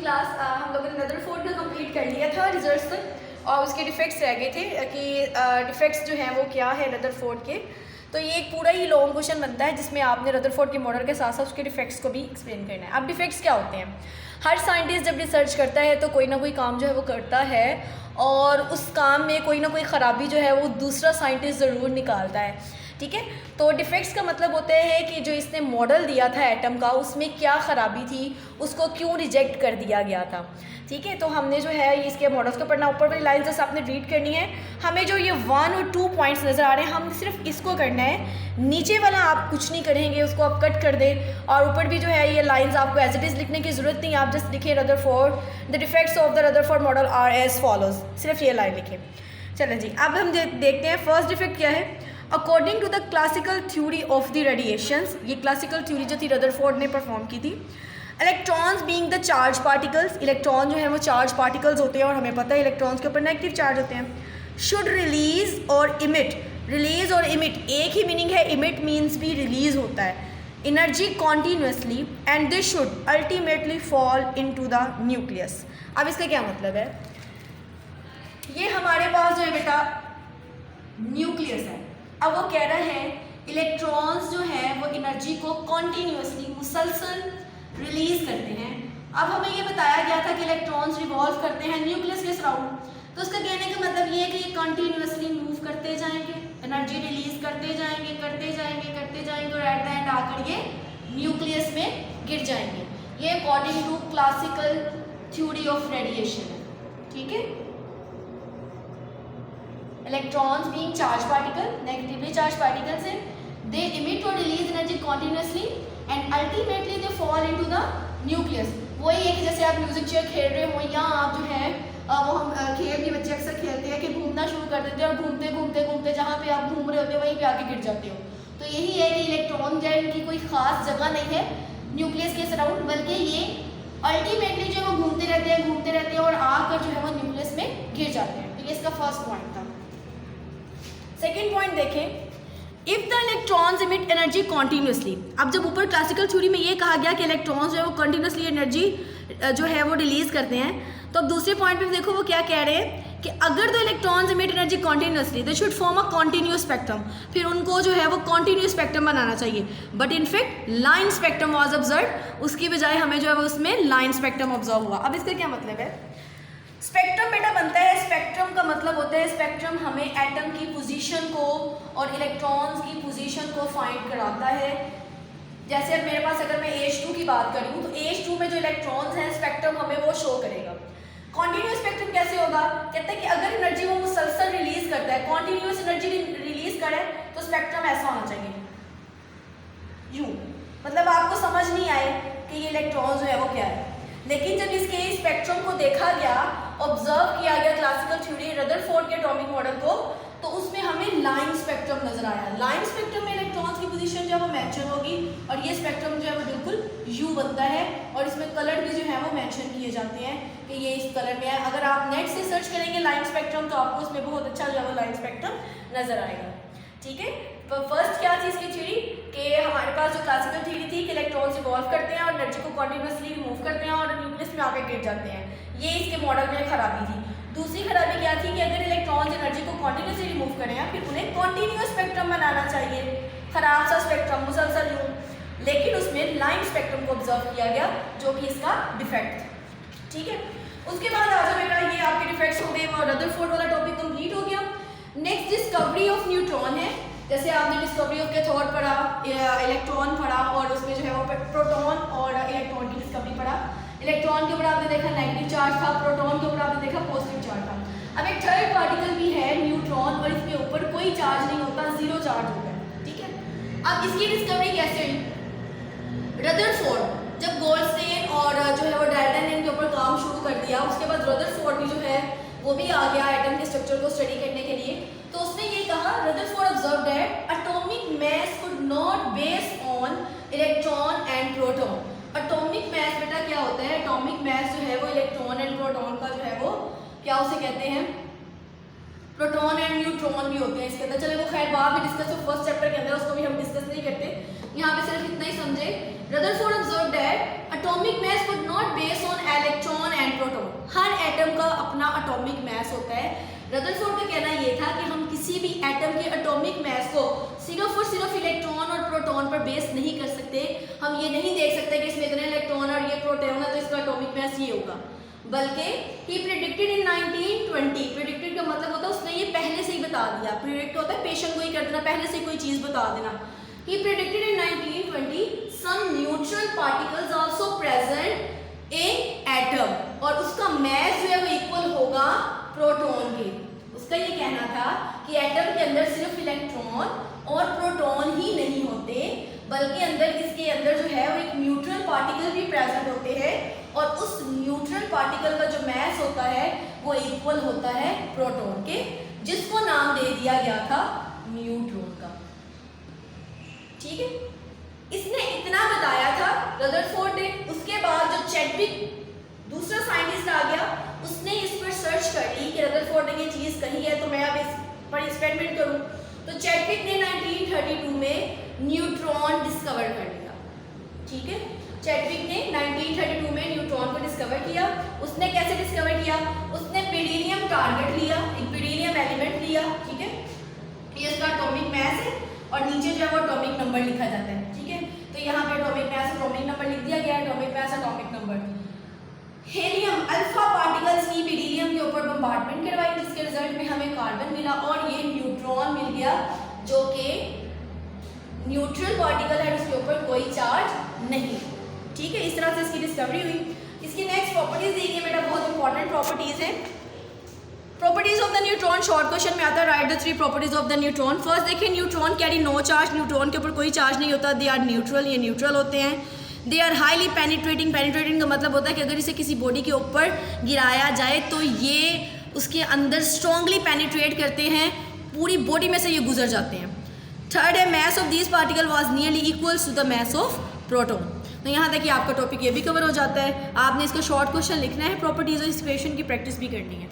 Class हम लोगों ने रदरफोर्ड का कंप्लीट कर लिया था रिजल्ट्स तक, और उसके डिफेक्ट्स रह गए थे कि डिफेक्ट्स जो हैं वो क्या है रदरफोर्ड के। तो ये एक पूरा ही लॉन्ग क्वेश्चन बनता है जिसमें आपने रदरफोर्ड के मॉडल के साथ साथ उसके डिफेक्ट्स को भी एक्सप्लेन करना है। अब डिफेक्ट्स क्या होते हैं? हर साइंटिस्ट जब रिसर्च करता है तो कोई ना कोई काम जो है वो करता है, और उस काम में कोई ना कोई ख़राबी जो है वो दूसरा साइंटिस्ट ज़रूर निकालता है, ठीक है। तो डिफेक्ट्स का मतलब होता है कि जो इसने मॉडल दिया था एटम का उसमें क्या ख़राबी थी, उसको क्यों रिजेक्ट कर दिया गया था, ठीक है। तो हमने जो है ये इसके मॉडल्स को पढ़ना, ऊपर वाली लाइन जैसे आपने रीड करनी है। हमें जो ये 1 और 2 पॉइंट्स नज़र आ रहे हैं हम सिर्फ इसको करना है, नीचे वाला आप कुछ नहीं करेंगे, उसको आप कट कर दें। और ऊपर भी जो है ये लाइंस आपको एज इट इज़ लिखने की ज़रूरत नहीं, आप जस्ट लिखिए Rutherford, the defects of the Rutherford model are as follows, सिर्फ ये लाइन लिखिए। चलें जी, अब हम देखते हैं फर्स्ट डिफेक्ट क्या है। According to the classical theory of the radiations, ये क्लासिकल थ्योरी जो थी रदरफोर्ड ने परफॉर्म की थी। Electrons being the charge particles, electron जो है वो चार्ज पार्टिकल्स होते हैं और हमें पता है इलेक्ट्रॉन्स के ऊपर नेगेटिव चार्ज होते हैं। शुड रिलीज और इमिट, रिलीज और इमिट एक ही मीनिंग है, इमिट मीन्स भी रिलीज होता है, energy continuously and this should ultimately fall into the nucleus. अब इसका क्या मतलब है? ये हमारे पास जो है बेटा न्यूक्लियस है। अब वो कह रहा है इलेक्ट्रॉन्स जो है वो एनर्जी को कॉन्टीन्यूसली मुसलसल रिलीज करते हैं। अब हमें ये बताया गया था कि इलेक्ट्रॉन्स रिवॉल्व करते हैं न्यूक्लियस के सराउंड, तो उसका कहने का मतलब ये है कि ये कंटिन्यूसली मूव करते जाएंगे, एनर्जी रिलीज करते जाएंगे करते जाएंगे करते जाएंगे और एट द एंड आकर ये न्यूक्लियस में गिर जाएंगे। ये according to classical theory of radiation है, ठीक है। Electrons being charge particle, negatively charge particles हैं, दे इमिट और release energy continuously and ultimately they fall into the nucleus. वही है कि जैसे आप म्यूजिक चेयर खेल रहे हो या आप जो है वो हम खेल भी बच्चे अक्सर खेलते हैं कि घूमना शुरू कर देते हैं और घूमते घूमते घूमते जहाँ पे आप घूम रहे होते हो वहीं पे आके गिर जाते हो। तो यही है कि इलेक्ट्रॉन जो है इनकी कोई खास जगह नहीं है न्यूक्लियस के सराउंड, बल्कि ये अल्टीमेटली जो वो घूमते रहते हैं और आकर जो है वो न्यूक्लियस में गिर जाते हैं। तो ये इसका फर्स्ट पॉइंट था। सेकेंड पॉइंट देखें, if the electrons emit energy continuously. अब जब ऊपर क्लासिकल थ्योरी में ये कहा गया कि इलेक्ट्रॉन्स जो है वो कंटिन्यूसली एनर्जी जो है वो रिलीज करते हैं, तो अब दूसरे पॉइंट पे देखो वो क्या कह रहे हैं कि अगर the electrons emit energy continuously they should form a continuous spectrum, फिर उनको जो है वो कॉन्टिन्यूस स्पेक्ट्रम बनाना चाहिए। But in fact line spectrum was observe, उसकी बजाय हमें जो है वो उसमें लाइन स्पेक्ट्रम ऑब्जर्व हुआ। अब इसका क्या मतलब है? स्पेक्ट्रम बेटा बनता है, स्पेक्ट्रम का मतलब होता है स्पेक्ट्रम हमें एटम की पोजीशन को और इलेक्ट्रॉन्स की पोजीशन को फाइंड कराता है। जैसे अब मेरे पास अगर मैं H2 की बात करूँ तो H2 में जो इलेक्ट्रॉन्स हैं स्पेक्ट्रम हमें वो शो करेगा। कॉन्टिन्यूस स्पेक्ट्रम कैसे होगा? कहते हैं कि अगर एनर्जी वो मुसलसल रिलीज करता है, कॉन्टिन्यूस एनर्जी रिलीज करे तो स्पेक्ट्रम ऐसा होना चाहिए, यूं। मतलब आपको समझ नहीं आए कि ये इलेक्ट्रॉन्स जो है वो क्या है, लेकिन जब इसके स्पेक्ट्रम को देखा गया, ऑब्जर्व किया गया क्लासिकल थ्योरी रदरफोर्ड के एटॉमिक मॉडल को, तो उसमें हमें लाइन स्पेक्ट्रम नजर आया। लाइन स्पेक्ट्रम में इलेक्ट्रॉन्स की पोजीशन जो है वो मेंशन होगी और ये स्पेक्ट्रम जो है वो बिल्कुल यू बनता है और इसमें कलर भी जो है वो मेंशन किए जाते हैं कि ये इस कलर में है। अगर आप नेट से सर्च करेंगे लाइन स्पेक्ट्रम तो आपको उसमें बहुत अच्छा जो है वो लाइन स्पेक्ट्रम नजर आएगा, ठीक है। तो फर्स्ट क्या थी इसकी थ्योरी कि हमारे पास जो क्लासिकल थ्योरी थी कि इलेक्ट्रॉन्स इवॉल्व करते हैं और एनर्जी को कॉन्टिन्यूसली रिमूव करते हैं और न्यूक्लियस में आके गिर जाते हैं, ये इसके मॉडल में खराबी थी। दूसरी खराबी क्या थी कि अगर इलेक्ट्रॉन्स एनर्जी को कॉन्टिन्यूसली रिमूव करें या फिर उन्हें कॉन्टिन्यूस स्पेक्ट्रम बनाना चाहिए, खराब सा स्पेक्ट्रम मुसलसल यूं, लेकिन उसमें लाइन स्पेक्ट्रम को ऑब्जर्व किया गया जो कि इसका डिफेक्ट था, ठीक है। उसके बाद आ जाओ बेटा, ये आपके डिफेक्ट्स हो गए और रदरफोर्ड वाला टॉपिक कंप्लीट हो गया। नेक्स्ट डिस्कवरी ऑफ न्यूट्रॉन है। जैसे आपने डिस्कवरी ऑफ कैथोड पढ़ा, इलेक्ट्रॉन पढ़ा और उसमें जो है वो प्रोटॉन और इलेक्ट्रॉन की डिस्कवरी पढ़ा। इलेक्ट्रॉन के ऊपर आपने देखा नेगेटिव चार्ज था, प्रोटॉन के ऊपर आपने देखा पॉजिटिव चार्ज था। अब एक थर्ड पार्टिकल भी है न्यूट्रॉन और इसके ऊपर कोई चार्ज नहीं होता, जीरो चार्ज होता है, ठीक है। अब इसकी डिस्कवरी कैसे हुई? रदरफोर्ड जब गोल्डस्टेन और जो है वो डाल्टन ने इनके ऊपर काम शुरू कर दिया, उसके बाद रदरफोर्ड भी जो है वो भी आ गया एटम के स्ट्रक्चर को स्टडी करने के लिए। तो उसने ये कहा, Rutherford observed that atomic mass could not base on electron and proton. Atomic mass बेटा क्या होता है? एटॉमिक मास जो है वो इलेक्ट्रॉन एंड प्रोटॉन का जो है वो क्या उसे कहते हैं, प्रोटॉन एंड न्यूट्रॉन भी होते हैं इसके अंदर। चले वो खैर बाद में डिस्कस हो, फर्स्ट चैप्टर के अंदर उसको भी हम डिस्कस नहीं करते, यहाँ पे सिर्फ इतना ही समझे। Rutherford observed that atomic mass could not base on electron अपना एटॉमिक मास होता है। रदरफोर्ड का कहना ये था कि हम किसी भी एटम के एटॉमिक मास को सिर्फ और सिर्फ इलेक्ट्रॉन और प्रोटॉन पर बेस नहीं कर सकते। हम ये नहीं देख सकते कि इसमें इतने इलेक्ट्रॉन और ये प्रोटॉन है तो इसका एटॉमिक मास ये होगा, बल्कि ही प्रेडिक्टेड इन 1920। प्रेडिक्टेड का मतलब होता है उसने ये पहले से ही बता दिया। प्रेडिक्ट होता है पेशेंट को ही कर देना, पहले से कोई चीज़ बता देना। He predicted in 1920 some neutral particles also present in atom, और उसका मास जो है वो इक्वल होगा प्रोटॉन के। उसका ये कहना था कि एटम के अंदर सिर्फ इलेक्ट्रॉन और प्रोटॉन ही नहीं होते, बल्कि अंदर इसके अंदर जो है वो एक न्यूट्रल पार्टिकल भी प्रेजेंट होते हैं, और उस न्यूट्रल पार्टिकल का जो मास होता है वो इक्वल होता है प्रोटॉन के, जिसको नाम दे दिया गया था न्यूट्रॉन का। ठीक है, इसने इतना बताया था रदरफोर्ड ने। उसके बाद जो चैडविक दूसरा साइंटिस्ट आ गया, उसने इस पर सर्च कर ली कि रदरफोर्ड ने ये चीज़ कही है तो मैं अब इस पर एक्सपेरिमेंट करूं। तो चैडविक ने 1932 में न्यूट्रॉन डिस्कवर कर लिया। ठीक है, चैडविक ने 1932 में न्यूट्रॉन को डिस्कवर किया। उसने कैसे डिस्कवर किया? उसने बेरिलियम टारगेट लिया, एक बेरिलियम एलिमेंट लिया। ठीक है, ये इसका एटॉमिक मास है और नीचे जो है वो एटॉमिक नंबर लिखा जाता है। ठीक है, तो यहाँ पे एटॉमिक मास एटॉमिक नंबर लिख दिया गया, atomic mass atomic number. Helium alpha particles की बेरिलियम के ऊपर बम्बार्डमेंट करवाई, जिसके रिजल्ट में हमें कार्बन मिला और ये न्यूट्रॉन मिल गया, जो कि न्यूट्रल पार्टिकल है, उसके ऊपर कोई चार्ज नहीं। ठीक है, इस तरह से इसकी डिस्कवरी हुई। इसकी नेक्स्ट प्रॉपर्टीज दी गई बेटा, बहुत इंपॉर्टेंट प्रॉपर्टीज है। Properties of the neutron, short question में आता है write the 3 properties of the neutron. First देखिए, neutron carry no charge, neutron के ऊपर कोई चार्ज नहीं होता। दे आर न्यूट्रल, ये न्यूट्रल होते हैं। They are highly penetrating, penetrating का मतलब होता है कि अगर इसे किसी बॉडी के ऊपर गिराया जाए तो ये उसके अंदर स्ट्रॉन्गली पेनिट्रेट करते हैं, पूरी बॉडी में से ये गुजर जाते हैं। थर्ड है, mass of this particle was nearly equals to the mass of proton. तो यहाँ देखिए आपका टॉपिक ये भी कवर हो जाता है। आपने इसका शॉर्ट क्वेश्चन लिखना है, प्रॉपर्टीज और इस क्वेश्चन की प्रैक्टिस भी करनी है।